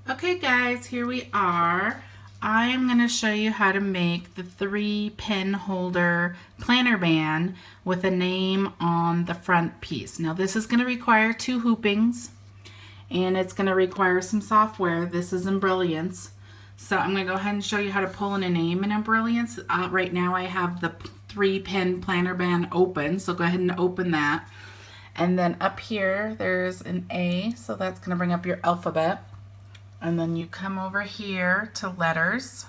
Okay guys, here we are. I am going to show you how to make the 3-pin holder planner band with a name on the front piece. Now this is going to require 2 hoopings and it's going to require some software. This is Embroidery. So I'm going to go ahead and show you how to pull in a name in Embroidery. Right now I have the 3-pin planner band open, so go ahead and open that. And then up here there's an A, so that's going to bring up your alphabet. And then you come over here to letters.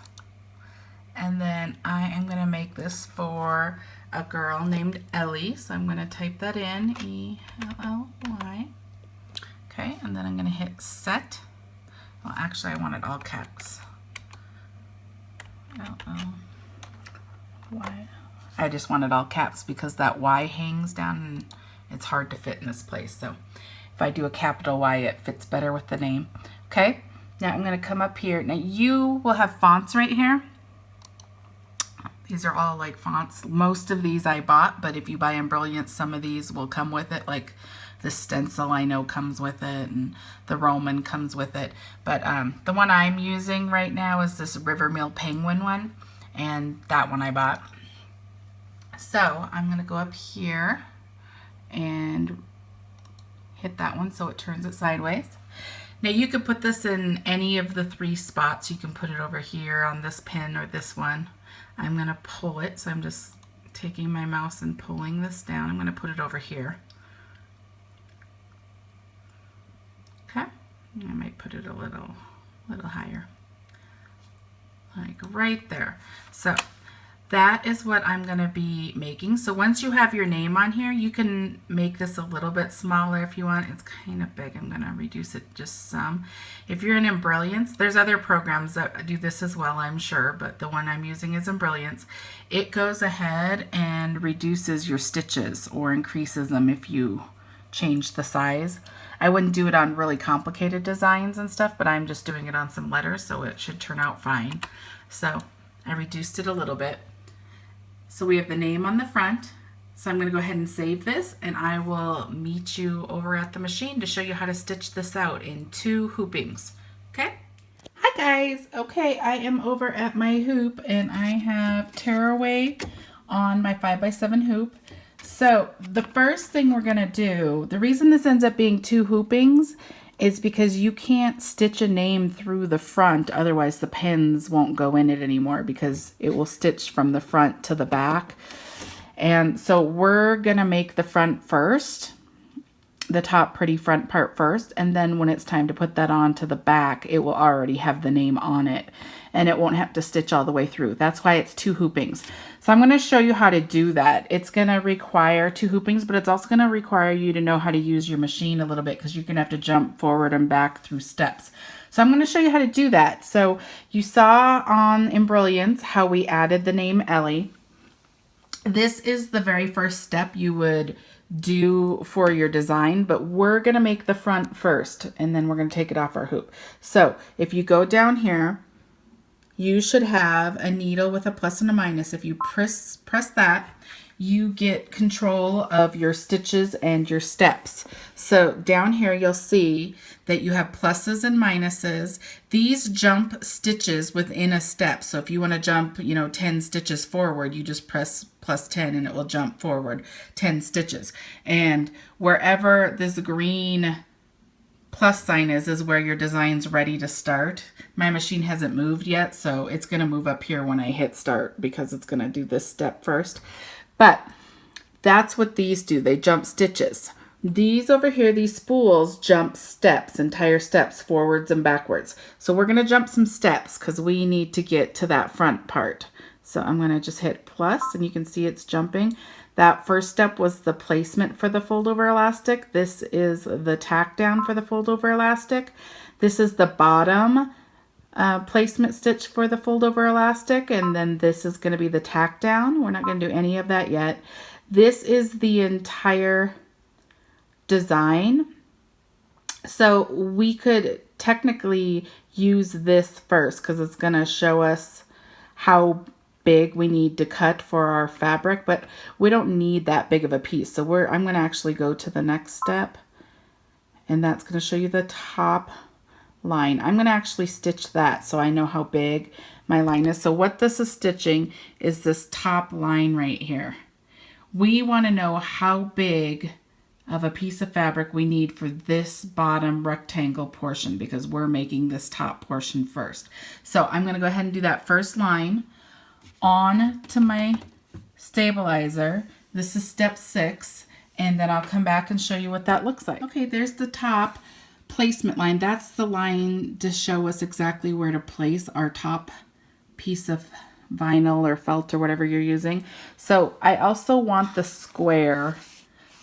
And then I am going to make this for a girl named Ellie. So I'm going to type that in, E-L-L-Y. Okay, and then I'm going to hit set. Well, actually I want it all caps. L-L-Y. I just want it all caps because that Y hangs down and it's hard to fit in this place. So if I do a capital Y, it fits better with the name. Okay. Now I'm going to come up here. Now you will have fonts right here. These are all like fonts. Most of these I bought, but if you buy Embroidery, some of these will come with it. Like the stencil I know comes with it, and the Roman comes with it. But the one I'm using right now is this River Mill Penguin one, and that one I bought. So I'm going to go up here and hit that one so it turns it sideways. Now you could put this in any of the 3 spots. You can put it over here on this pin or this one. I'm going to pull it, so I'm just taking my mouse and pulling this down. I'm going to put it over here. Okay, I might put it a little higher, like right there. So that is what I'm going to be making. So once you have your name on here, you can make this a little bit smaller if you want. It's kind of big. I'm going to reduce it just some. If you're in Embroidery, there's other programs that do this as well, I'm sure, but the one I'm using is Embroidery. It goes ahead and reduces your stitches or increases them if you change the size. I wouldn't do it on really complicated designs and stuff, but I'm just doing it on some letters, so it should turn out fine. So I reduced it a little bit. So we have the name on the front. So I'm going to go ahead and save this, and I will meet you over at the machine to show you how to stitch this out in 2 hoopings. Okay? Hi guys. Okay, I am over at my hoop, and I have tearaway on my 5x7 hoop. So the first thing we're going to do, the reason this ends up being 2 hoopings is because you can't stitch a name through the front, otherwise the pins won't go in it anymore because it will stitch from the front to the back. And so we're gonna make the front first, the top pretty front part first, and then when it's time to put that on to the back, it will already have the name on it and it won't have to stitch all the way through. That's why it's 2 hoopings. So I'm going to show you how to do that. It's going to require 2 hoopings, but it's also going to require you to know how to use your machine a little bit because you're going to have to jump forward and back through steps. So I'm going to show you how to do that. So you saw on Embroidery how we added the name Ellie. This is the very first step you would do for your design, but we're going to make the front first and then we're going to take it off our hoop. So if you go down here, you should have a needle with a plus and a minus. If you press that, you get control of your stitches and your steps. So down here you'll see that you have pluses and minuses. These jump stitches within a step. So if you want to jump, 10 stitches forward, you just press plus 10 and it will jump forward 10 stitches. And wherever this green plus sign is where your design's ready to start. My machine hasn't moved yet, so it's going to move up here when I hit start because it's going to do this step first. But that's what these do. They jump stitches. These over here, these spools jump steps, entire steps, forwards and backwards. So we're going to jump some steps because we need to get to that front part. So I'm going to just hit plus, and you can see it's jumping. That first step was the placement for the fold over elastic. This is the tack down for the fold over elastic. This is the bottom placement stitch for the fold over elastic, and then this is going to be the tack down. We're not going to do any of that yet. This is the entire design. So we could technically use this first because it's going to show us how big we need to cut for our fabric, but we don't need that big of a piece. So I'm going to actually go to the next step, and that's going to show you the top line. I'm going to actually stitch that so I know how big my line is. So what this is stitching is this top line right here. We want to know how big of a piece of fabric we need for this bottom rectangle portion because we're making this top portion first. So I'm going to go ahead and do that first line on to my stabilizer. This is step 6, and then I'll come back and show you what that looks like. Okay, there's the top placement line. That's the line to show us exactly where to place our top piece of vinyl or felt or whatever you're using. So I also want the square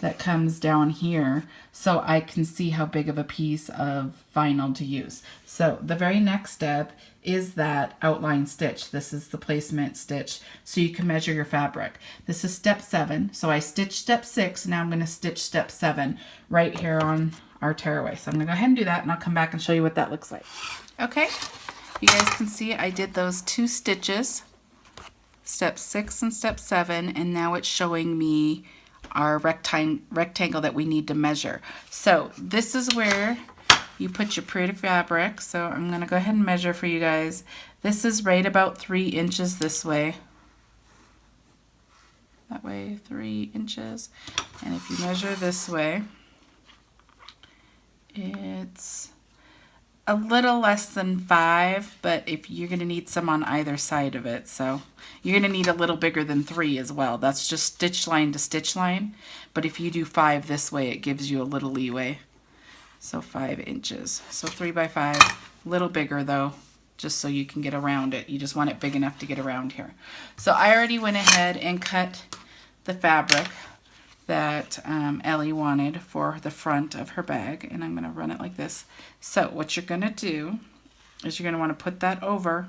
that comes down here so I can see how big of a piece of vinyl to use. So the very next step is that outline stitch. This is the placement stitch so you can measure your fabric. This is step 7. So I stitched step 6. Now I'm going to stitch step 7 right here on our tearaway. So I'm going to go ahead and do that, and I'll come back and show you what that looks like. Okay, you guys can see I did those 2 stitches, step 6 and step 7, and now it's showing me our rectangle that we need to measure. So this is where you put your pretty fabric. So I'm going to go ahead and measure for you guys. This is right about 3 inches this way. That way, 3 inches. And if you measure this way, it's a little less than 5, but if you're going to need some on either side of it, so you're going to need a little bigger than 3 as well. That's just stitch line to stitch line, but if you do 5 this way, it gives you a little leeway. So 5 inches. So 3 by 5, a little bigger though, just so you can get around it. You just want it big enough to get around here. So I already went ahead and cut the fabric that Ellie wanted for the front of her bag, and I'm going to run it like this. So what you're going to do is you're going to want to put that over,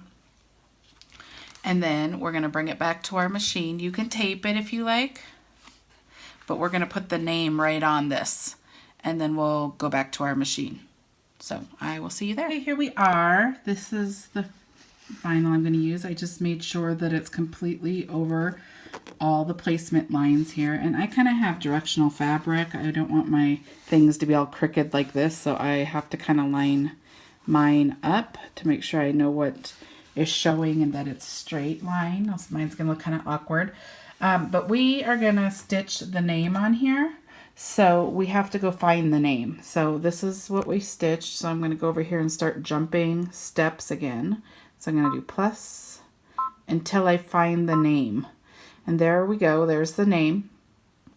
and then we're going to bring it back to our machine. You can tape it if you like, but we're going to put the name right on this, and then we'll go back to our machine. So I will see you there. Okay, here we are. This is the vinyl I'm going to use. I just made sure that it's completely over all the placement lines here, and I kind of have directional fabric. I don't want my things to be all crooked like this, so I have to kind of line mine up to make sure I know what is showing and that it's a straight line, else mine's gonna look kind of awkward. But we are gonna stitch the name on here, so we have to go find the name. So this is what we stitched, so I'm gonna go over here and start jumping steps again. So I'm gonna do plus until I find the name. And there we go, there's the name.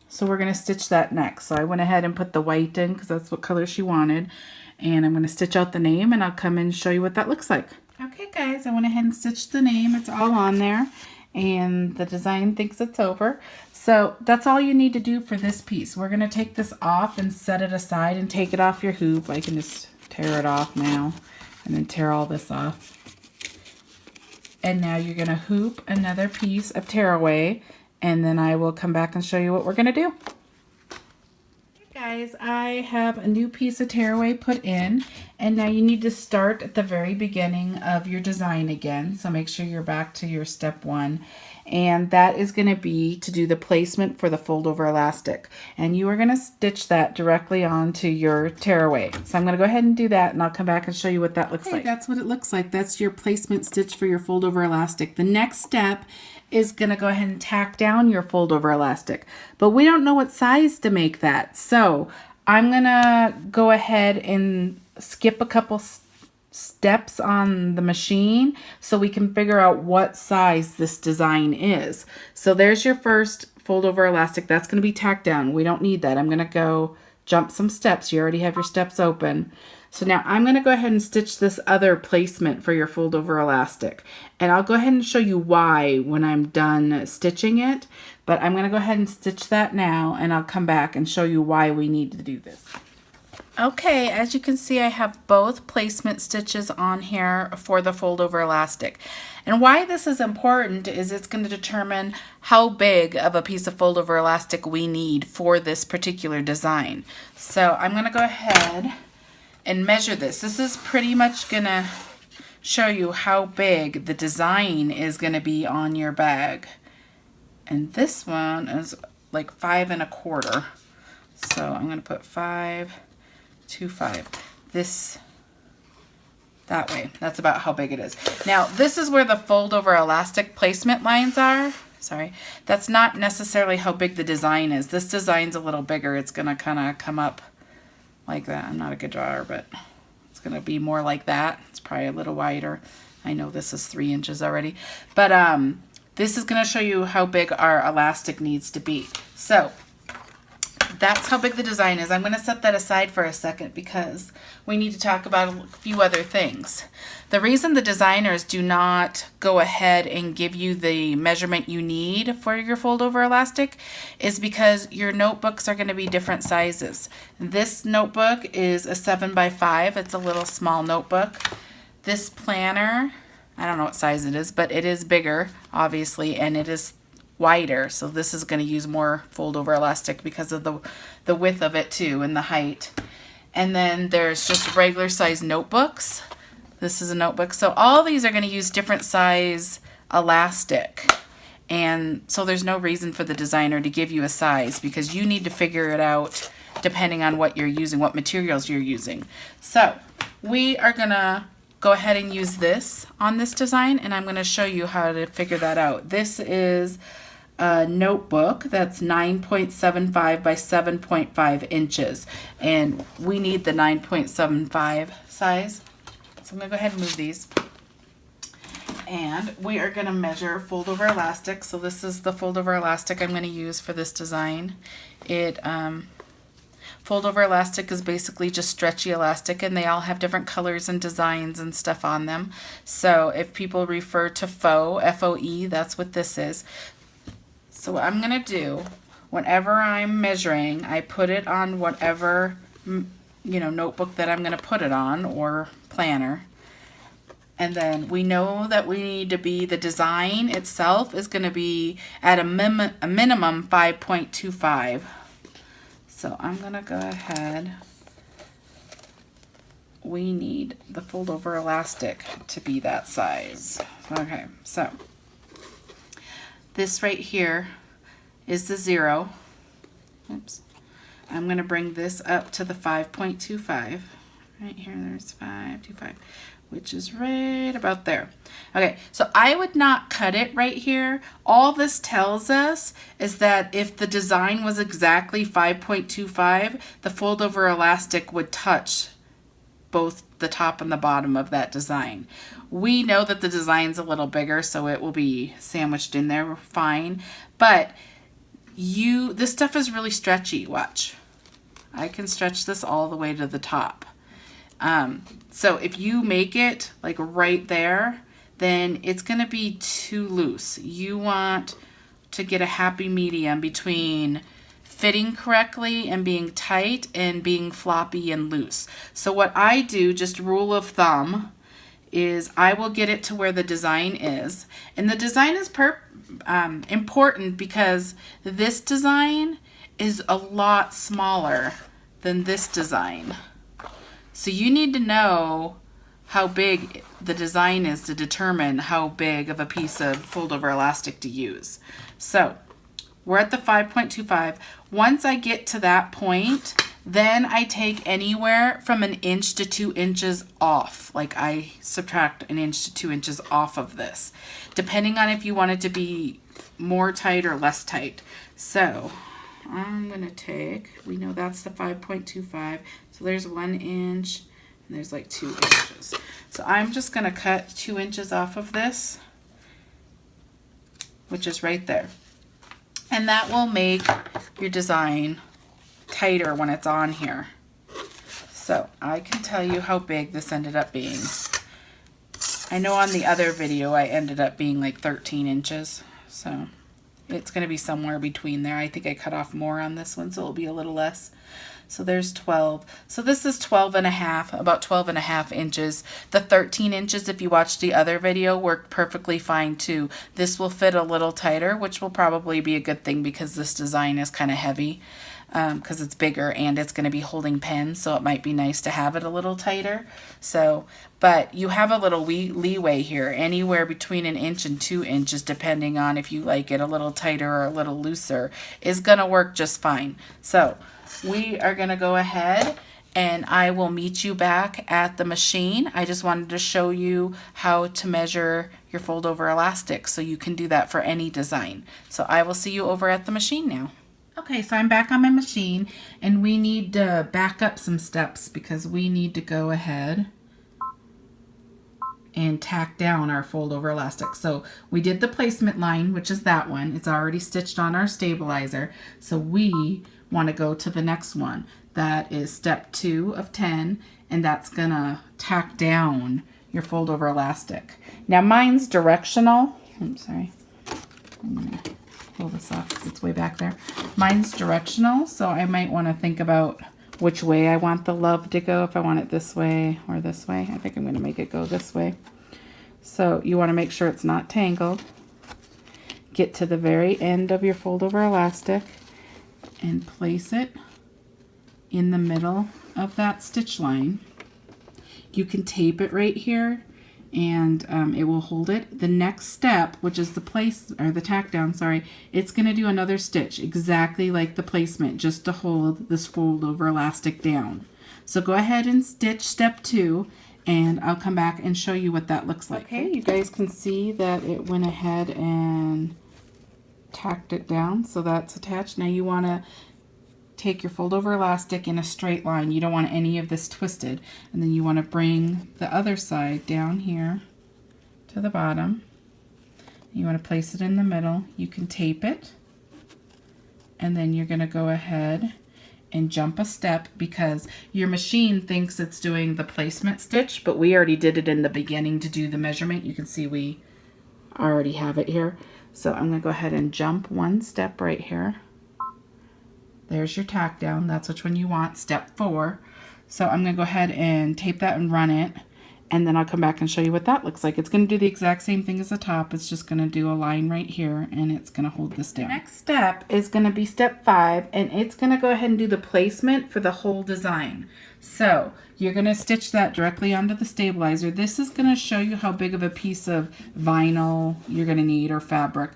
So we're going to stitch that next. So I went ahead and put the white in because that's what color she wanted. And I'm going to stitch out the name, and I'll come and show you what that looks like. Okay guys, I went ahead and stitched the name. It's all on there. And the design thinks it's over. So that's all you need to do for this piece. We're going to take this off and set it aside and take it off your hoop. I can just tear it off now and then tear all this off. And now you're going to hoop another piece of tearaway, and then I will come back and show you what we're going to do. Okay guys, I have a new piece of tearaway put in, and now you need to start at the very beginning of your design again. So make sure you're back to your step 1, and that is going to be to do the placement for the fold over elastic, and you are going to stitch that directly onto your tearaway. So I'm going to go ahead and do that, and I'll come back and show you what that looks like. That's what it looks like. That's your placement stitch for your fold over elastic. The next step is going to go ahead and tack down your fold over elastic, but we don't know what size to make that, so I'm going to go ahead and skip a couple steps on the machine so we can figure out what size this design is. So there's your first fold over elastic. That's going to be tacked down. We don't need that. I'm going to go jump some steps. You already have your steps open. So now I'm going to go ahead and stitch this other placement for your fold over elastic. And I'll go ahead and show you why when I'm done stitching it. But I'm going to go ahead and stitch that now, and I'll come back and show you why we need to do this. Okay, as you can see, I have both placement stitches on here for the fold over elastic. And why this is important is it's going to determine how big of a piece of fold over elastic we need for this particular design. So I'm going to go ahead and measure this. This is pretty much going to show you how big the design is going to be on your bag. And this one is like 5 1/4. So I'm going to put 5 to 5. This that way. That's about how big it is. Now, this is where the fold over elastic placement lines are. Sorry, that's not necessarily how big the design is. This design's a little bigger. It's gonna kind of come up like that. I'm not a good drawer, but it's gonna be more like that. It's probably a little wider. I know this is 3 inches already, but this is gonna show you how big our elastic needs to be. So that's how big the design is. I'm going to set that aside for a second because we need to talk about a few other things. The reason the designers do not go ahead and give you the measurement you need for your fold over elastic is because your notebooks are going to be different sizes. This notebook is a 7x5. It's a little small notebook. This planner, I don't know what size it is, but it is bigger, obviously, and it is wider, so this is going to use more fold over elastic because of the width of it too and the height. And then there's just regular size notebooks. This is a notebook, so all these are going to use different size elastic, and so there's no reason for the designer to give you a size because you need to figure it out depending on what you're using, what materials you're using. So we are gonna go ahead and use this on this design, and I'm going to show you how to figure that out. This is a notebook that's 9.75 by 7.5 inches, and we need the 9.75 size. So I'm going to go ahead and move these. And we are going to measure fold over elastic. So this is the fold over elastic I'm going to use for this design. Fold over elastic is basically just stretchy elastic, and they all have different colors and designs and stuff on them. So if people refer to faux, F-O-E, that's what this is. So what I'm going to do, whenever I'm measuring, I put it on whatever, notebook that I'm going to put it on, or planner. And then we know that we need to be, the design itself is going to be at a minimum 5.25. So I'm going to go ahead. We need the fold over elastic to be that size. Okay, so this right here is the 0. Oops. I'm going to bring this up to the 5.25. Right here, there's 5.25, which is right about there. Okay, so I would not cut it right here. All this tells us is that if the design was exactly 5.25, the fold over elastic would touch both the top and the bottom of that design. We know that the design's a little bigger, so it will be sandwiched in there fine. But this stuff is really stretchy. Watch. I can stretch this all the way to the top. So if you make it like right there, then it's going to be too loose. You want to get a happy medium between fitting correctly and being tight and being floppy and loose. So what I do, just rule of thumb, is I will get it to where the design is. And the design is important because this design is a lot smaller than this design. So you need to know how big the design is to determine how big of a piece of fold over elastic to use. So we're at the 5.25. Once I get to that point, then I take anywhere from 1 inch to 2 inches off. Like I subtract 1 inch to 2 inches off of this, depending on if you want it to be more tight or less tight. So I'm gonna take, we know that's the 5.25. So there's 1 inch and there's like 2 inches. So I'm just gonna cut 2 inches off of this, which is right there. And that will make your design tighter when it's on here. So I can tell you how big this ended up being. I know on the other video I ended up being like 13 inches. So it's going to be somewhere between there. I think I cut off more on this one, so it'll be a little less. So there's 12. So this is 12 and a half, about 12 and a half inches. The 13 inches, if you watched the other video, worked perfectly fine too. This will fit a little tighter, which will probably be a good thing because this design is kind of heavy because it's bigger and it's going to be holding pens, so it might be nice to have it a little tighter. So, but you have a little leeway here, anywhere between 1 inch and 2 inches, depending on if you like it a little tighter or a little looser, is going to work just fine. So we are going to go ahead and I will meet you back at the machine. I just wanted to show you how to measure your fold over elastic so you can do that for any design. So I will see you over at the machine now. Okay, so I'm back on my machine, and we need to back up some steps because we need to go ahead and tack down our fold over elastic. So we did the placement line, which is that one. It's already stitched on our stabilizer. So we want to go to the next one. That is step 2 of 10, and that's gonna tack down your fold over elastic. Now mine's directional. I'm sorry. I'm gonna pull this off because it's way back there. Mine's directional, so I might want to think about which way I want the love to go, if I want it this way or this way. I think I'm going to make it go this way. So you want to make sure it's not tangled. Get to the very end of your fold over elastic and place it in the middle of that stitch line. You can tape it right here and it will hold it. The next step, which is the the tack down, sorry, it's going to do another stitch exactly like the placement, just to hold this fold over elastic down. So go ahead and stitch step 2, and I'll come back and show you what that looks like. Okay, you guys can see that it went ahead and tacked it down, so that's attached. Now you want to take your fold over elastic in a straight line. You don't want any of this twisted. And then you want to bring the other side down here to the bottom. You want to place it in the middle. You can tape it. And then you're going to go ahead and jump a step because your machine thinks it's doing the placement stitch, but we already did it in the beginning to do the measurement. You can see we already have it here. So I'm going to go ahead and jump one step right here. There's your tack down. That's which one you want, step 4. So I'm going to go ahead and tape that and run it, and then I'll come back and show you what that looks like. It's going to do the exact same thing as the top. It's just going to do a line right here, and it's going to hold this down. The next step is going to be step 5, and it's going to go ahead and do the placement for the whole design. So you're going to stitch that directly onto the stabilizer. This is going to show you how big of a piece of vinyl you're going to need, or fabric.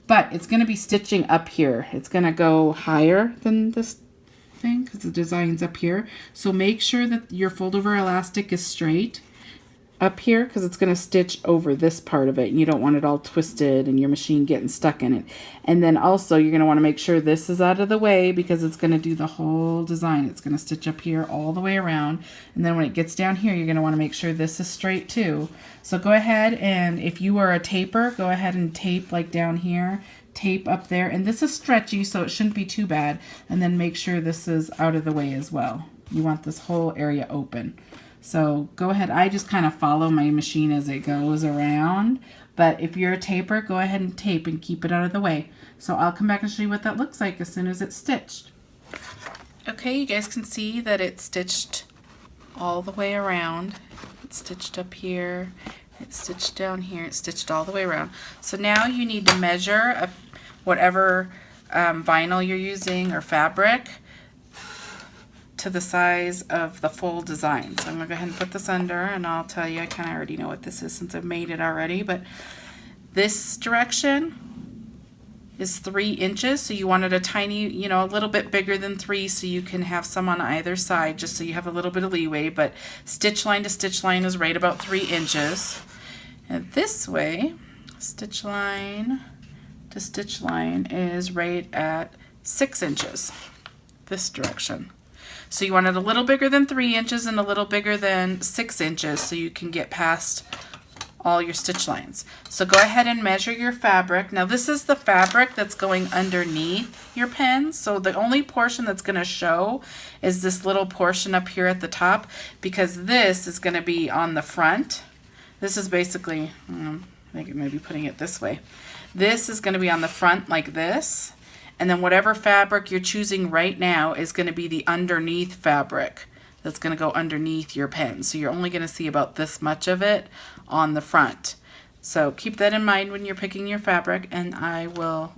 But it's going to be stitching up here. It's going to go higher than this thing because the design's up here. So make sure that your fold over elastic is straight up here because it's going to stitch over this part of it. And you don't want it all twisted and your machine getting stuck in it. And then also you're going to want to make sure this is out of the way because it's going to do the whole design. It's going to stitch up here all the way around. And then when it gets down here, you're going to want to make sure this is straight too. So go ahead, and if you are a taper, go ahead and tape like down here, tape up there. And this is stretchy, so it shouldn't be too bad. And then make sure this is out of the way as well. You want this whole area open. So go ahead. I just kind of follow my machine as it goes around. But if you're a taper, go ahead and tape and keep it out of the way. So I'll come back and show you what that looks like as soon as it's stitched. Okay, you guys can see that it's stitched all the way around. It's stitched up here. It's stitched down here. It's stitched all the way around. So now you need to measure whatever vinyl you're using or fabric to the size of the full design. So I'm going to go ahead and put this under, and I'll tell you, I kind of already know what this is since I've made it already, but this direction is 3 inches, so you wanted a tiny, you know, a little bit bigger than 3 so you can have some on either side just so you have a little bit of leeway, but stitch line to stitch line is right about 3 inches. And this way, stitch line to stitch line is right at 6 inches, this direction. So you want it a little bigger than 3 inches and a little bigger than 6 inches so you can get past all your stitch lines. So go ahead and measure your fabric. Now this is the fabric that's going underneath your pen. So the only portion that's going to show is this little portion up here at the top because this is going to be on the front. This is basically, I think it may be putting it this way. This is going to be on the front like this. And then whatever fabric you're choosing right now is going to be the underneath fabric that's going to go underneath your pen. So you're only going to see about this much of it on the front. So keep that in mind when you're picking your fabric, and I will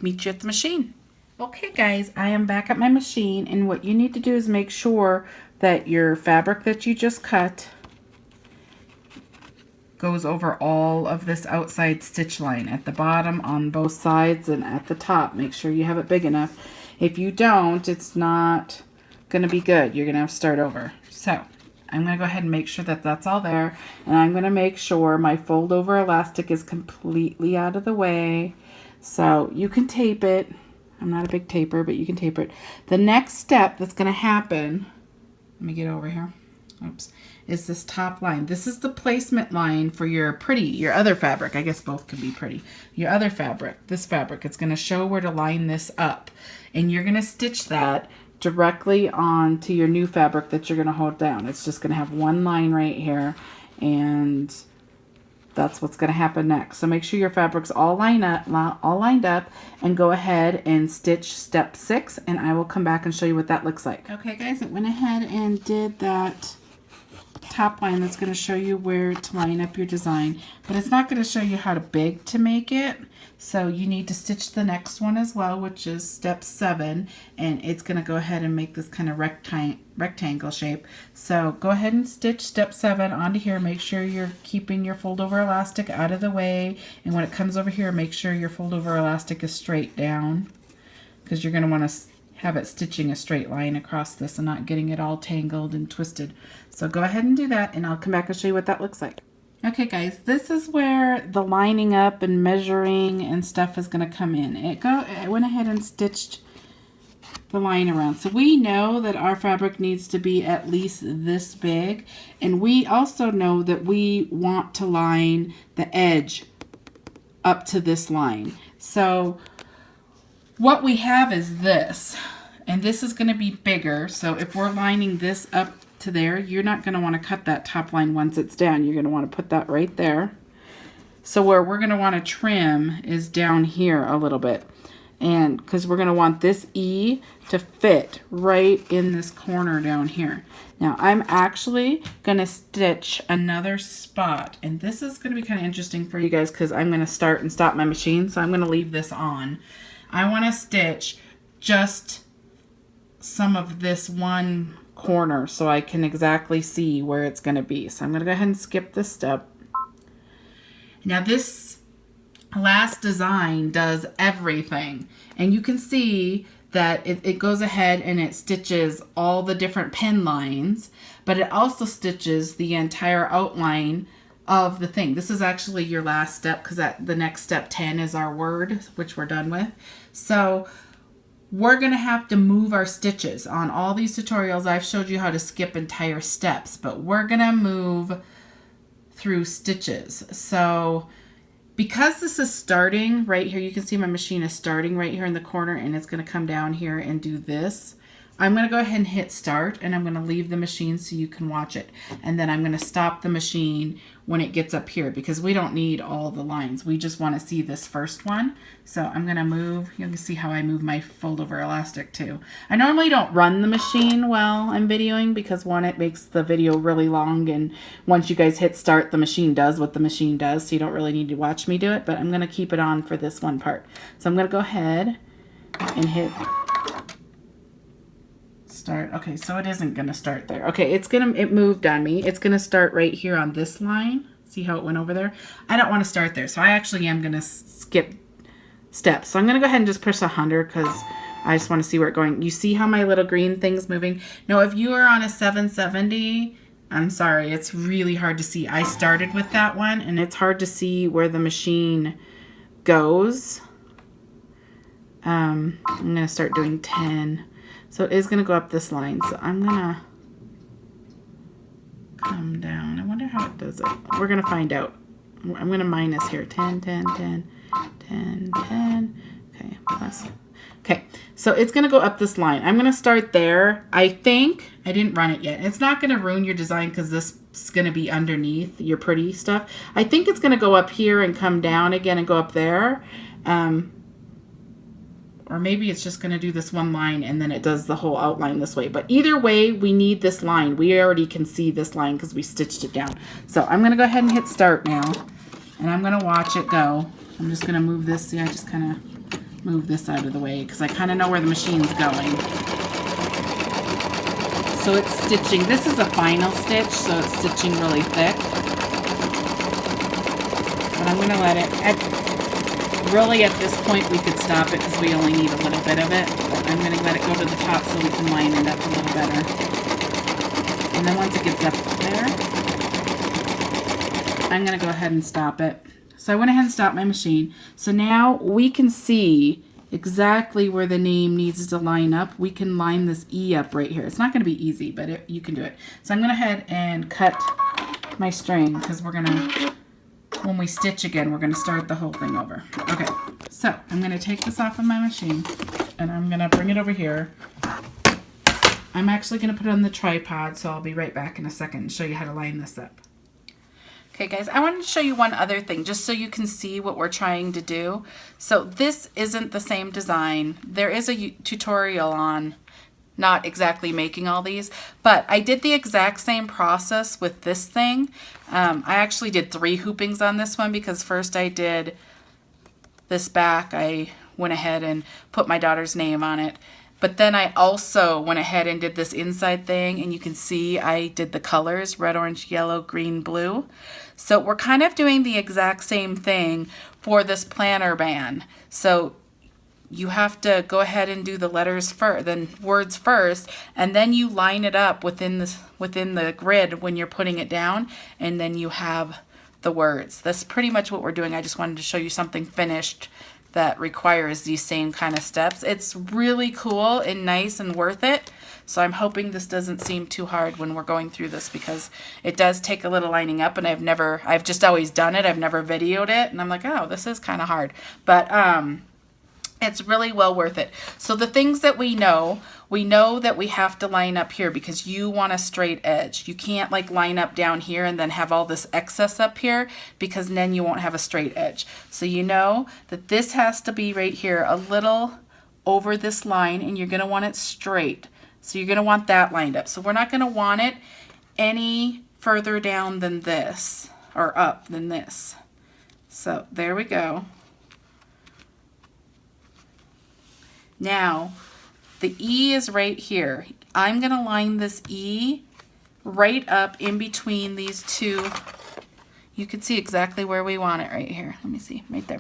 meet you at the machine. Okay guys, I am back at my machine, and what you need to do is make sure that your fabric that you just cut goes over all of this outside stitch line at the bottom, on both sides, and at the top. Make sure you have it big enough. If you don't, it's not going to be good. You're going to have to start over. So I'm going to go ahead and make sure that that's all there. And I'm going to make sure my fold over elastic is completely out of the way. So you can tape it. I'm not a big taper, but you can taper it. The next step that's going to happen, let me get over here. Oops. Is this top line. This is the placement line for your other fabric. I guess both can be pretty. Your other fabric, this fabric, it's going to show where to line this up. And you're going to stitch that directly onto your new fabric that you're going to hold down. It's just going to have one line right here, and that's what's going to happen next. So make sure your fabric's all lined up, and go ahead and stitch step 6, and I will come back and show you what that looks like. Okay guys, I went ahead and did that top line that's going to show you where to line up your design, but it's not going to show you how big to make it. So you need to stitch the next one as well, which is step 7, and it's going to go ahead and make this kind of rectangle shape. So go ahead and stitch step 7 onto here. Make sure you're keeping your fold over elastic out of the way, and when it comes over here, make sure your fold over elastic is straight down, because you're going to want to have it stitching a straight line across this and not getting it all tangled and twisted. So go ahead and do that, and I'll come back and show you what that looks like. Okay guys, this is where the lining up and measuring and stuff is going to come in. I went ahead and stitched the line around. So we know that our fabric needs to be at least this big, and we also know that we want to line the edge up to this line. So what we have is this, and this is going to be bigger. So if we're lining this up to there, you're not going to want to cut that top line once it's down. You're going to want to put that right there. So where we're going to want to trim is down here a little bit, and because we're going to want this E to fit right in this corner down here. Now I'm actually going to stitch another spot, and this is going to be kind of interesting for you guys because I'm going to start and stop my machine, so I'm going to leave this on. I want to stitch just some of this one corner so I can exactly see where it's going to be. So I'm going to go ahead and skip this step. Now this last design does everything, and you can see that it goes ahead and it stitches all the different pen lines, but it also stitches the entire outline of the thing. This is actually your last step, because the next step 10 is our word, which we're done with. So we're going to have to move our stitches. On all these tutorials, I've showed you how to skip entire steps, but we're going to move through stitches. So because this is starting right here, you can see my machine is starting right here in the corner, and it's going to come down here and do this. I'm going to go ahead and hit start, and I'm going to leave the machine so you can watch it. And then I'm going to stop the machine when it gets up here, because we don't need all the lines. We just want to see this first one. So I'm going to move. You can see how I move my fold over elastic too. I normally don't run the machine while I'm videoing, because one, it makes the video really long, and once you guys hit start, the machine does what the machine does, so you don't really need to watch me do it, but I'm going to keep it on for this one part. So I'm going to go ahead and hit start. Okay, so it isn't going to start there. Okay, it moved on me. It's going to start right here on this line. See how it went over there? I don't want to start there, so I actually am going to skip steps. So I'm going to go ahead and just push 100, because I just want to see where it's going. You see how my little green thing's moving? Now, if you are on a 770, I'm sorry, it's really hard to see. I started with that one, and it's hard to see where the machine goes. I'm going to start doing 10. So it is going to go up this line. So I'm going to come down. I wonder how it does it. We're going to find out. I'm going to minus here. 10, 10, 10, 10, 10. Okay, plus. Okay, so it's going to go up this line. I'm going to start there. I think, I didn't run it yet. It's not going to ruin your design, because this is going to be underneath your pretty stuff. I think it's going to go up here and come down again and go up there. Or maybe it's just going to do this one line and then it does the whole outline this way. But either way, we need this line. We already can see this line because we stitched it down. So I'm going to go ahead and hit start now. And I'm going to watch it go. I'm just going to move this. See, I just kind of move this out of the way because I kind of know where the machine's going. So it's stitching. This is a final stitch, so it's stitching really thick. But I'm going to let it... Really, at this point, we could stop it because we only need a little bit of it. But I'm going to let it go to the top so we can line it up a little better. And then once it gets up there, I'm going to go ahead and stop it. So I went ahead and stopped my machine. So now we can see exactly where the name needs to line up. We can line this E up right here. It's not going to be easy, but you can do it. So I'm going to go ahead and cut my string because we're going to, when we stitch again, we're going to start the whole thing over. Okay, so I'm going to take this off of my machine and I'm going to bring it over here. I'm actually going to put it on the tripod, so I'll be right back in a second and show you how to line this up. Okay guys, I wanted to show you one other thing just so you can see what we're trying to do. So this isn't the same design. There is a tutorial on not exactly making all these, but I did the exact same process with this thing. I actually did 3 hoopings on this one because first I did this back. I went ahead and put my daughter's name on it. But then I also went ahead and did this inside thing, and you can see I did the colors, red, orange, yellow, green, blue. So we're kind of doing the exact same thing for this planner band. So you have to go ahead and do the letters first, then words first, and then you line it up within the grid when you're putting it down, and then you have the words. That's pretty much what we're doing. I just wanted to show you something finished that requires these same kind of steps. It's really cool and nice and worth it. So I'm hoping this doesn't seem too hard when we're going through this because it does take a little lining up, and I've just always done it. I've never videoed it, and I'm like, oh, this is kind of hard. But it's really well worth it. So the things that we know that we have to line up here because you want a straight edge. You can't like line up down here and then have all this excess up here because then you won't have a straight edge. So you know that this has to be right here a little over this line, and you're going to want it straight. So you're going to want that lined up. So we're not going to want it any further down than this or up than this. So there we go. Now, the E is right here. I'm going to line this E right up in between these two. You can see exactly where we want it right here. Let me see, right there.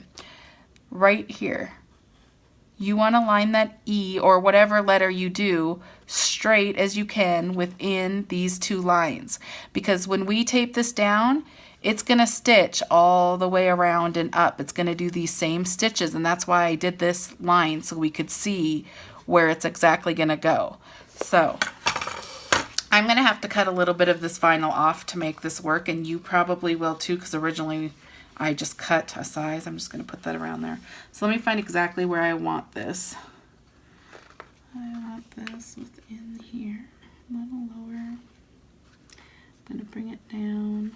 Right here. You want to line that E, or whatever letter you do, straight as you can within these 2 lines. Because when we tape this down, it's going to stitch all the way around and up. It's going to do these same stitches, and that's why I did this line so we could see where it's exactly going to go. So I'm going to have to cut a little bit of this vinyl off to make this work, and you probably will too because originally I just cut a size. I'm just going to put that around there. So let me find exactly where I want this. I want this within here, a little lower. I'm going to bring it down.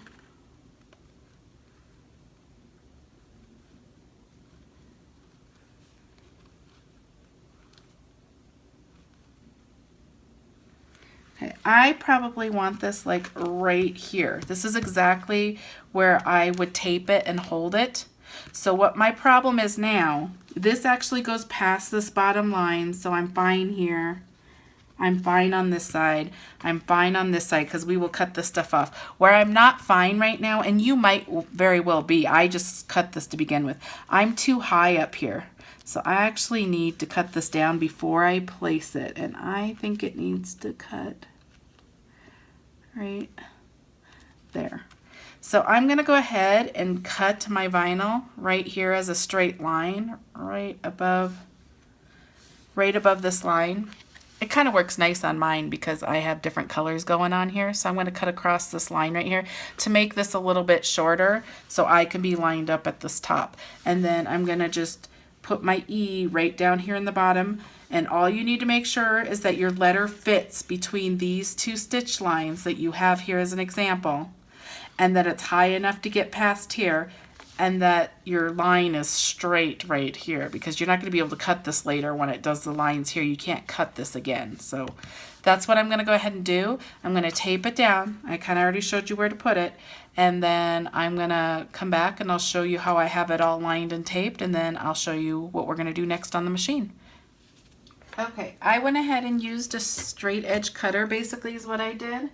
Okay, I probably want this like right here. This is exactly where I would tape it and hold it. So what my problem is now, this actually goes past this bottom line, so I'm fine here. I'm fine on this side. I'm fine on this side because we will cut this stuff off. Where I'm not fine right now, and you might very well be, I just cut this to begin with. I'm too high up here. So I actually need to cut this down before I place it, and I think it needs to cut right there. So I'm going to go ahead and cut my vinyl right here as a straight line right above this line. It kind of works nice on mine because I have different colors going on here. So I'm going to cut across this line right here to make this a little bit shorter so I can be lined up at this top. And then I'm going to just put my E right down here in the bottom. And all you need to make sure is that your letter fits between these 2 stitch lines that you have here as an example, and that it's high enough to get past here, and that your line is straight right here, because you're not going to be able to cut this later when it does the lines here. You can't cut this again. So that's what I'm going to go ahead and do. I'm going to tape it down. I kind of already showed you where to put it. And then I'm going to come back and I'll show you how I have it all lined and taped, and then I'll show you what we're going to do next on the machine. Okay, I went ahead and used a straight edge cutter, basically is what I did.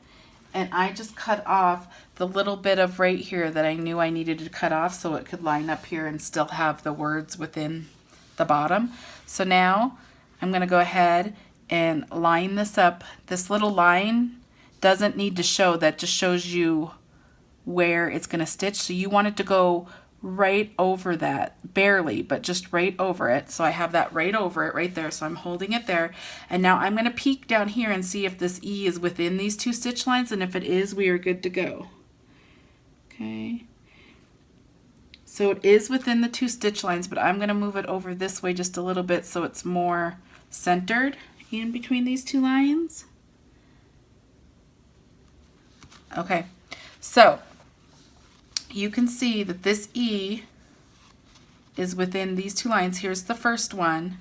And I just cut off the little bit of right here that I knew I needed to cut off so it could line up here and still have the words within the bottom. So now I'm going to go ahead and line this up. This little line doesn't need to show, that just shows you where it's going to stitch. So you want it to go right over that, barely, but just right over it. So I have that right over it right there. So I'm holding it there. And now I'm going to peek down here and see if this E is within these 2 stitch lines. And if it is, we are good to go. Okay. So it is within the 2 stitch lines, but I'm going to move it over this way just a little bit so it's more centered in between these 2 lines. Okay, so you can see that this E is within these 2 lines. Here's the first one,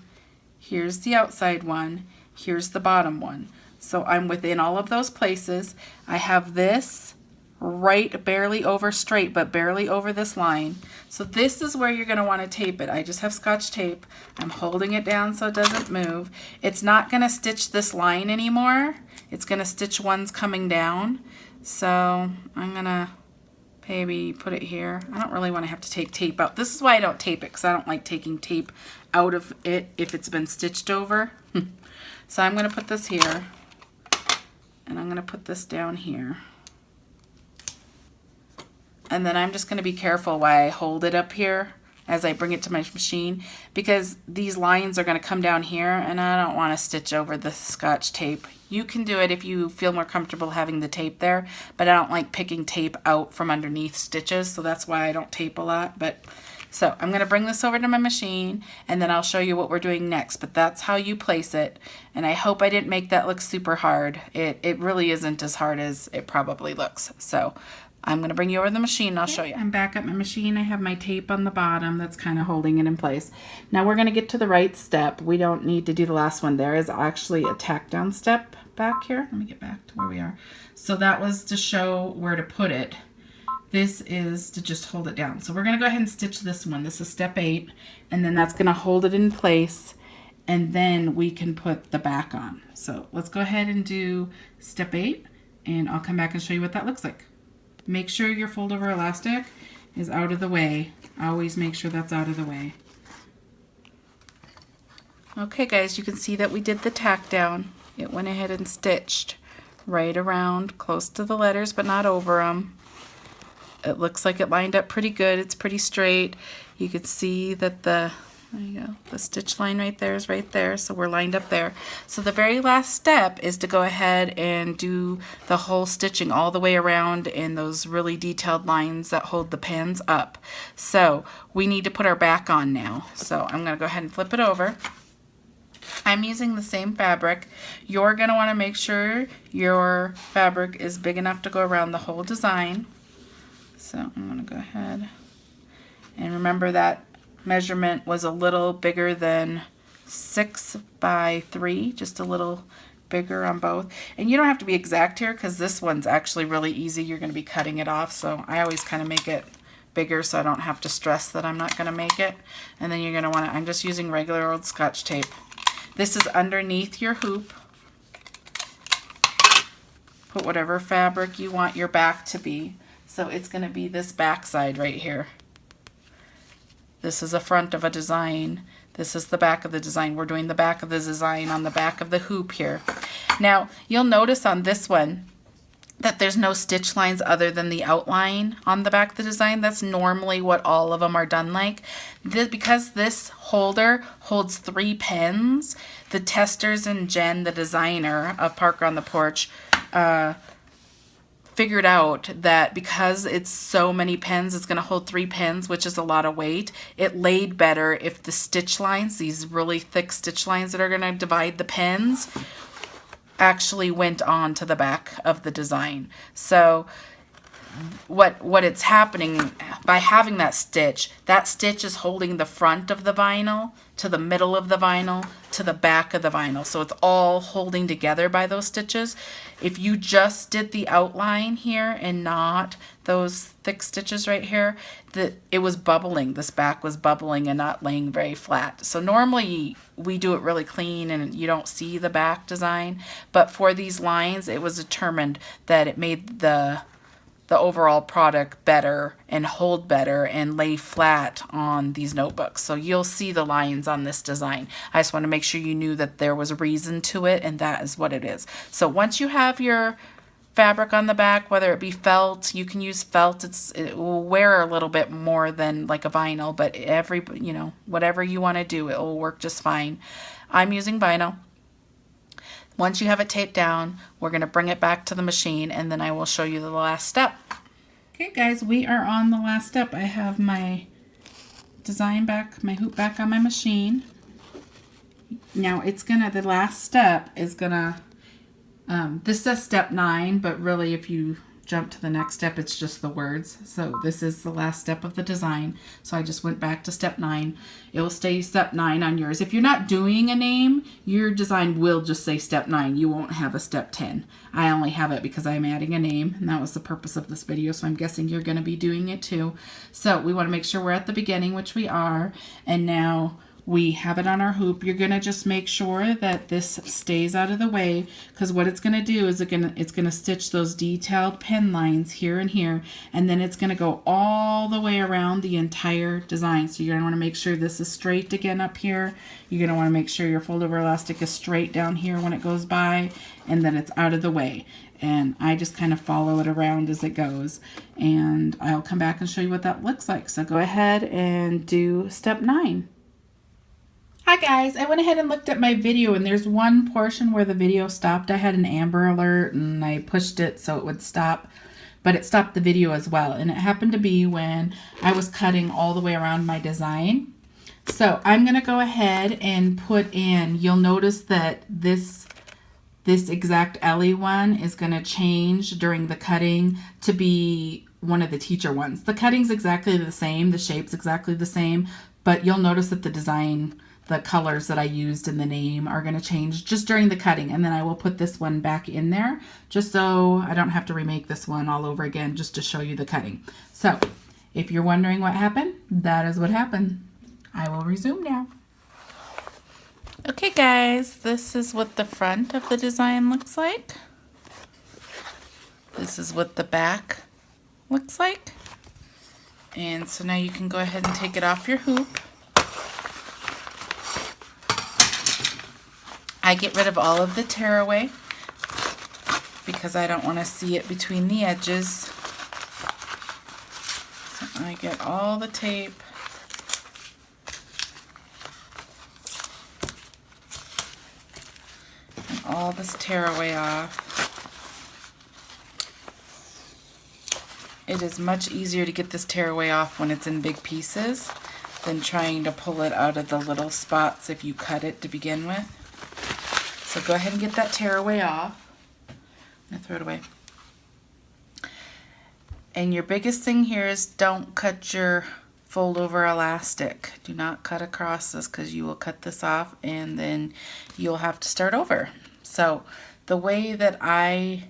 here's the outside one, here's the bottom one. So I'm within all of those places. I have this right barely over straight, but barely over this line. So this is where you're going to want to tape it. I just have Scotch tape. I'm holding it down so it doesn't move. It's not going to stitch this line anymore. It's going to stitch ones coming down. So I'm going to maybe put it here. I don't really want to have to take tape out. This is why I don't tape it, because I don't like taking tape out of it if it's been stitched over. So I'm going to put this here, and I'm going to put this down here. And then I'm just going to be careful while I hold it up here as I bring it to my machine, because these lines are going to come down here and I don't want to stitch over the Scotch tape. You can do it if you feel more comfortable having the tape there, but I don't like picking tape out from underneath stitches, so that's why I don't tape a lot. But so I'm going to bring this over to my machine and then I'll show you what we're doing next, but that's how you place it. And I hope I didn't make that look super hard. It really isn't as hard as it probably looks. So I'm going to bring you over to the machine and I'll show you. I'm back at my machine. I have my tape on the bottom that's kind of holding it in place. Now we're going to get to the right step. We don't need to do the last one. There is actually a tack down step back here. Let me get back to where we are. So that was to show where to put it. This is to just hold it down. So we're going to go ahead and stitch this one. This is step 8, and then that's going to hold it in place, and then we can put the back on. So let's go ahead and do step 8, and I'll come back and show you what that looks like. Make sure your fold over elastic is out of the way. Always make sure that's out of the way. Okay guys, you can see that we did the tack down. It went ahead and stitched right around, close to the letters but not over them. It looks like it lined up pretty good. It's pretty straight. You can see that there you go, the stitch line right there is right there, so we're lined up there. So the very last step is to go ahead and do the whole stitching all the way around in those really detailed lines that hold the pins up. So we need to put our back on now. So I'm going to go ahead and flip it over. I'm using the same fabric. You're going to want to make sure your fabric is big enough to go around the whole design. So I'm going to go ahead and remember that measurement was a little bigger than 6 by 3, just a little bigger on both. And you don't have to be exact here because this one's actually really easy. You're going to be cutting it off, so I always kind of make it bigger so I don't have to stress that I'm not going to make it. And then you're going to want to, I'm just using regular old Scotch tape. This is underneath your hoop. Put whatever fabric you want your back to be. So it's going to be this back side right here. This is the front of a design. This is the back of the design. We're doing the back of the design on the back of the hoop here. Now, you'll notice on this one that there's no stitch lines other than the outline on the back of the design. That's normally what all of them are done like. Because this holder holds 3 pens, the testers and Jen, the designer of Parker on the Porch, figured out that because it's so many pens, it's going to hold 3 pens, which is a lot of weight. It laid better if the stitch lines, these really thick stitch lines that are going to divide the pens, actually went on to the back of the design. So what it's happening by having that stitch is holding the front of the vinyl to the middle of the vinyl to the back of the vinyl. So it's all holding together by those stitches. If you just did the outline here and not those thick stitches right here, it was bubbling. This back was bubbling and not laying very flat. So normally we do it really clean and you don't see the back design, but for these lines it was determined that it made the the overall product better and hold better and lay flat on these notebooks. So you'll see the lines on this design. I just want to make sure you knew that there was a reason to it, and that is what it is. So once you have your fabric on the back, whether it be felt, you can use felt. It will wear a little bit more than like a vinyl, but whatever you want to do, it will work just fine. I'm using vinyl. Once you have it taped down, we're going to bring it back to the machine, and then I will show you the last step. Okay guys, we are on the last step. I have my design back, my hoop back on my machine. Now the last step is gonna, this says step 9, but really if you jump to the next step, it's just the words. So this is the last step of the design. So I just went back to step 9. It will stay step 9 on yours. If you're not doing a name, your design will just say step 9. You won't have a step 10. I only have it because I'm adding a name, and that was the purpose of this video. So I'm guessing you're going to be doing it too. So we want to make sure we're at the beginning, which we are. And now we have it on our hoop. You're going to just make sure that this stays out of the way, because what it's going to do is it's going to stitch those detailed pen lines here and here, and then it's going to go all the way around the entire design. So you're going to want to make sure this is straight again up here. You're going to want to make sure your fold over elastic is straight down here when it goes by, and then it's out of the way. And I just kind of follow it around as it goes, and I'll come back and show you what that looks like. So go ahead and do step 9. Hi guys, I went ahead and looked at my video, and there's one portion where the video stopped. I had an Amber Alert and I pushed it so it would stop, but it stopped the video as well. And it happened to be when I was cutting all the way around my design. So I'm going to go ahead and put in, you'll notice that this exact Ellie one is going to change during the cutting to be one of the teacher ones. The cutting's exactly the same, the shape's exactly the same, but you'll notice that the design, the colors that I used in the name are going to change just during the cutting. And then I will put this one back in there just so I don't have to remake this one all over again, just to show you the cutting. So if you're wondering what happened, that is what happened. I will resume now. Okay guys, this is what the front of the design looks like. This is what the back looks like. And so now you can go ahead and take it off your hoop. I get rid of all of the tearaway because I don't want to see it between the edges. So I get all the tape. And all this tearaway off. It is much easier to get this tearaway off when it's in big pieces than trying to pull it out of the little spots if you cut it to begin with. So go ahead and get that tearaway off. I'm going to throw it away. And your biggest thing here is don't cut your fold over elastic. Do not cut across this, because you will cut this off and then you'll have to start over. So the way that I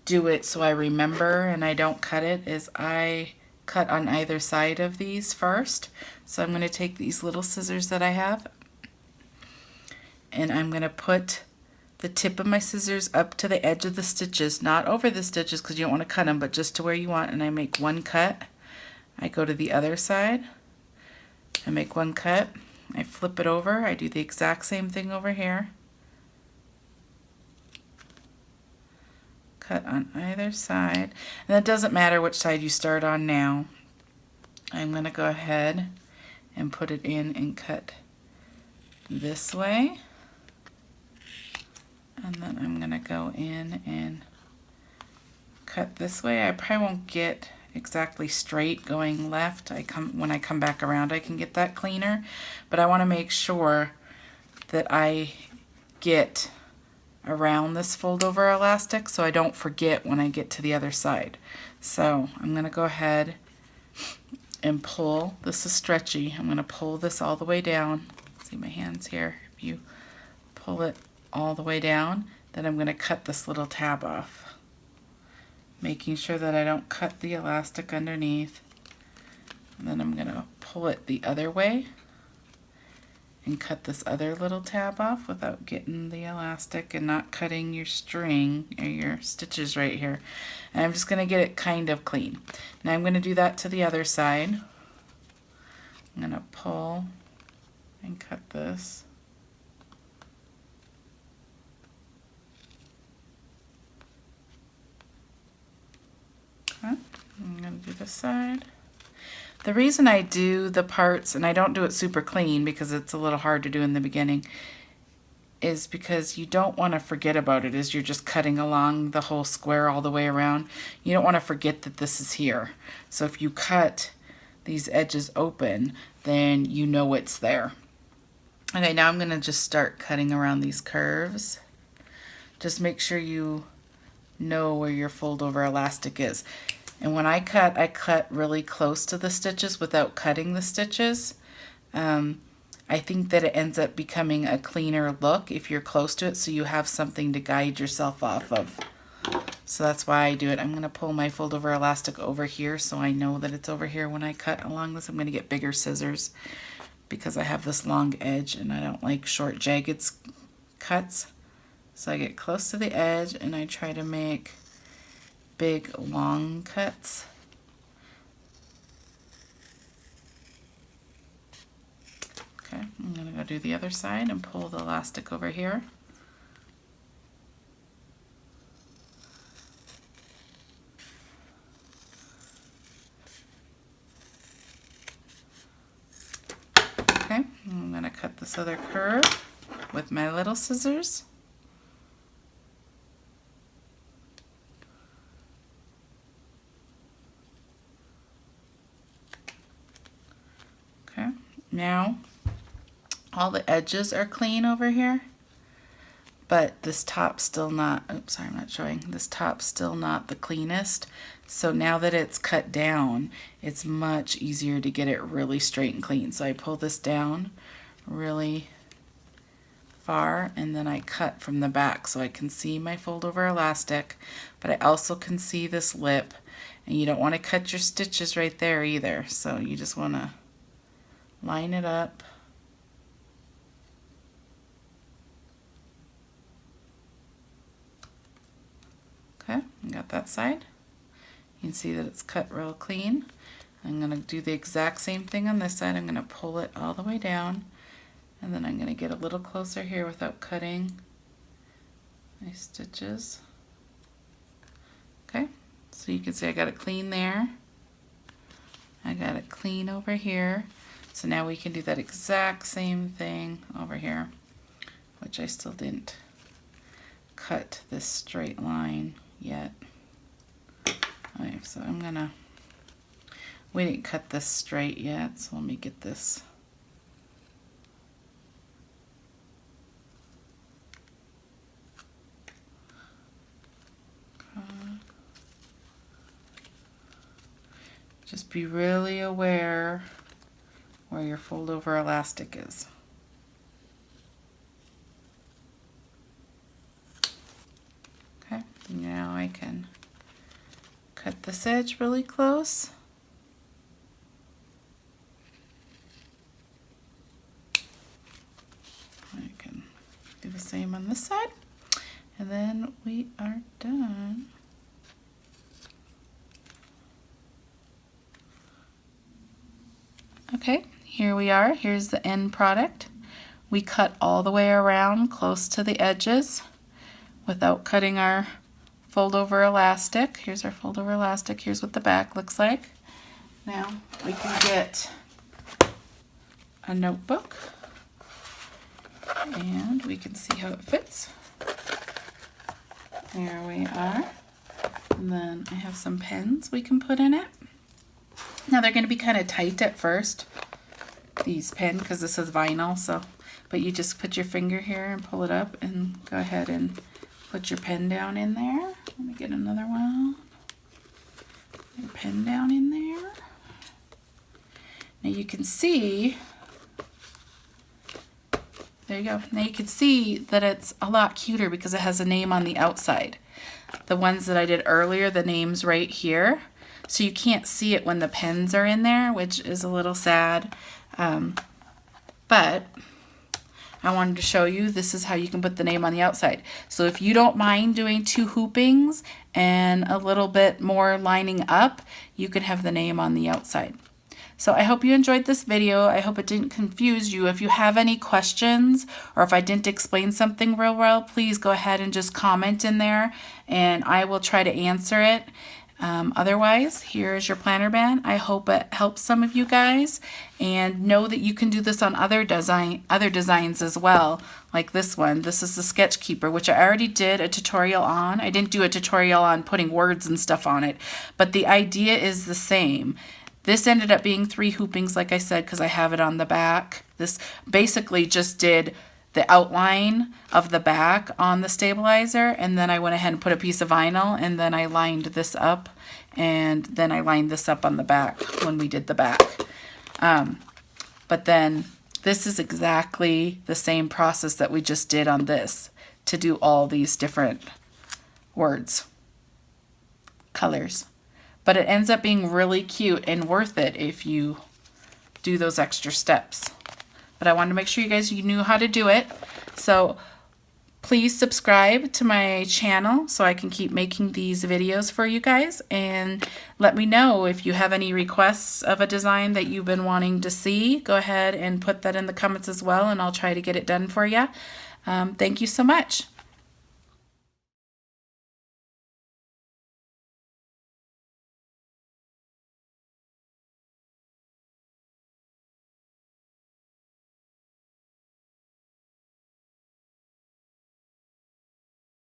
do it so I remember and I don't cut it is I cut on either side of these first. So I'm going to take these little scissors that I have, and I'm going to put the tip of my scissors up to the edge of the stitches, not over the stitches because you don't want to cut them, but just to where you want. And I make one cut. I go to the other side. I make one cut. I flip it over. I do the exact same thing over here. Cut on either side. And it doesn't matter which side you start on now. I'm going to go ahead and put it in and cut this way. And then I'm going to go in and cut this way. I probably won't get exactly straight going left. When I come back around, I can get that cleaner. But I want to make sure that I get around this fold over elastic so I don't forget when I get to the other side. So I'm going to go ahead and pull. This is stretchy. I'm going to pull this all the way down. See my hands here. If you pull it all the way down, then I'm going to cut this little tab off, making sure that I don't cut the elastic underneath. And then I'm going to pull it the other way and cut this other little tab off without getting the elastic and not cutting your string or your stitches right here. And I'm just going to get it kind of clean. Now I'm going to do that to the other side. I'm going to pull and cut this. Okay, I'm going to do this side. The reason I do the parts, and I don't do it super clean because it's a little hard to do in the beginning, is because you don't want to forget about it as you're just cutting along the whole square all the way around. You don't want to forget that this is here. So if you cut these edges open, then you know it's there. Okay, now I'm going to just start cutting around these curves. Just make sure you know where your fold over elastic is. And when I cut really close to the stitches without cutting the stitches. I think that it ends up becoming a cleaner look if you're close to it, so you have something to guide yourself off of. So that's why I do it. I'm going to pull my fold over elastic over here so I know that it's over here when I cut along this. I'm going to get bigger scissors because I have this long edge and I don't like short jagged cuts. So I get close to the edge and I try to make big long cuts. Okay, I'm going to go do the other side and pull the elastic over here. Okay, I'm going to cut this other curve with my little scissors. Okay, now all the edges are clean over here, but this top's still not, oops, sorry, I'm not showing, this top's still not the cleanest. So now that it's cut down, it's much easier to get it really straight and clean. So I pull this down really far and then I cut from the back so I can see my fold over elastic, but I also can see this lip, and you don't want to cut your stitches right there either. So you just want to line it up. Okay, I got that side. You can see that it's cut real clean. I'm going to do the exact same thing on this side. I'm going to pull it all the way down, and then I'm going to get a little closer here without cutting my stitches. Okay, so you can see I got it clean there. I got it clean over here. So now we can do that exact same thing over here, which I still didn't cut this straight line yet. Okay, so I'm gonna, we didn't cut this straight yet, so let me get this. Just be really aware where your fold over elastic is. Okay, now I can cut this edge really close. I can do the same on this side, and then we are done. Okay, here we are. Here's the end product. We cut all the way around close to the edges without cutting our fold over elastic. Here's our fold over elastic. Here's what the back looks like. Now we can get a notebook and we can see how it fits. There we are. And then I have some pens we can put in it. Now they're going to be kind of tight at first, these pens, because this is vinyl, so, but you just put your finger here and pull it up and go ahead and put your pen down in there. Let me get another one. Put your pen down in there. Now you can see, there you go. Now you can see that it's a lot cuter because it has a name on the outside. The ones that I did earlier, the name's right here. So you can't see it when the pens are in there, which is a little sad. But I wanted to show you this is how you can put the name on the outside. So if you don't mind doing 2 hoopings and a little bit more lining up, you could have the name on the outside. So I hope you enjoyed this video. I hope it didn't confuse you. If you have any questions or if I didn't explain something real well, please go ahead and just comment in there and I will try to answer it. Otherwise, here's your planner band. I hope it helps some of you guys, and know that you can do this on other designs as well, like this one. This is the Sketch Keeper, which I already did a tutorial on. I didn't do a tutorial on putting words and stuff on it, but the idea is the same. This ended up being 3 hoopings, like I said, because I have it on the back. This basically just did the outline of the back on the stabilizer, and then I went ahead and put a piece of vinyl, and then I lined this up, and then I lined this up on the back when we did the back. But then this is exactly the same process that we just did on this to do all these different words, colors. But it ends up being really cute and worth it if you do those extra steps. But I wanted to make sure you knew how to do it. So please subscribe to my channel so I can keep making these videos for you guys. And let me know if you have any requests of a design that you've been wanting to see. Go ahead and put that in the comments as well, and I'll try to get it done for you. Thank you so much.